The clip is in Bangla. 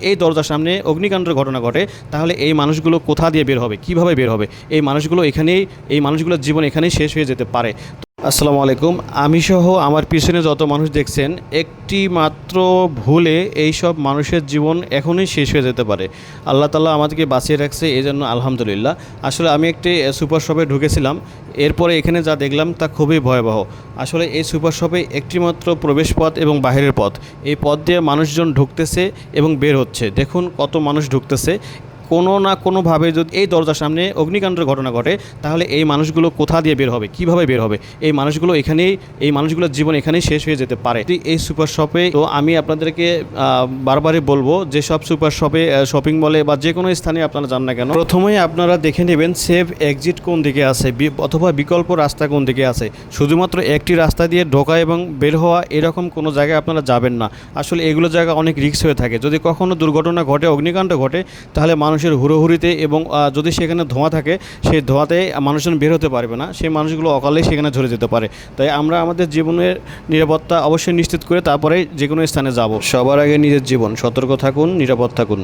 এই দরজার সামনে অগ্নিকাণ্ডের ঘটনা ঘটে, তাহলে এই মানুষগুলো কোথা দিয়ে বের হবে, কিভাবে বের হবে? এই মানুষগুলোর জীবন এখানেই শেষ হয়ে যেতে পারে। আসসালামু আলাইকুম। আমি সহ আমার পিছনে যত মানুষ দেখছেন, একটি মাত্র ভুলে এই সব মানুষের জীবন এখনই শেষ হয়ে যেতে পারে। আল্লাহ তাআলা আমাদেরকে বাঁচিয়ে রাখছে, এই জন্য আলহামদুলিল্লাহ। আসলে আমি একটি সুপার শপে ঢুকেছিলাম, এরপরে এখানে যা দেখলাম তা খুবই ভয়াবহ। আসলে এই সুপার শপে একটি মাত্র প্রবেশ পথ এবং বাহিরের পথ, এই পথ দিয়ে মানুষজন ঢুকতেছে এবং বের হচ্ছে। দেখুন কত মানুষ ঢুকতেছে। কোনো না কোনোভাবে যদি এই দরজার সামনে অগ্নিকাণ্ডের ঘটনা ঘটে, তাহলে এই মানুষগুলো কোথা দিয়ে বের হবে, কিভাবে বের হবে? এই মানুষগুলোর জীবন এখানেই শেষ হয়ে যেতে পারে। এই সুপার শপে তো আমি আপনাদেরকে বারবারই বলবো, যে সব সুপার শপে, শপিং মলে বা যে কোনো স্থানে আপনারা যান না কেন, প্রথমেই আপনারা দেখে নেবেন সেফ এক্সিট কোন দিকে আছে অথবা বিকল্প রাস্তা কোন দিকে আছে। শুধুমাত্র একটি রাস্তা দিয়ে ঢোকা এবং বের হওয়া এরকম কোনো জায়গায় আপনারা যাবেন না। আসলে এগুলো জায়গা অনেক রিস্ক হয়ে থাকে। যদি কখনও দুর্ঘটনা ঘটে, অগ্নিকাণ্ড ঘটে, তাহলে মানুষের হুড়োহুড়িতে এবং যদি সেখানে ধোঁয়া থাকে, সেই ধোঁয়াতে মানুষজন বের হতে পারবে না, সেই মানুষগুলো অকালেই সেখানে ঝরে যেতে পারে। তাই আমরা আমাদের জীবনের নিরাপত্তা অবশ্যই নিশ্চিত করে তারপরে যে কোনো স্থানে যাব। সবার আগে নিজের জীবন। সতর্ক থাকুন, নিরাপদ থাকুন।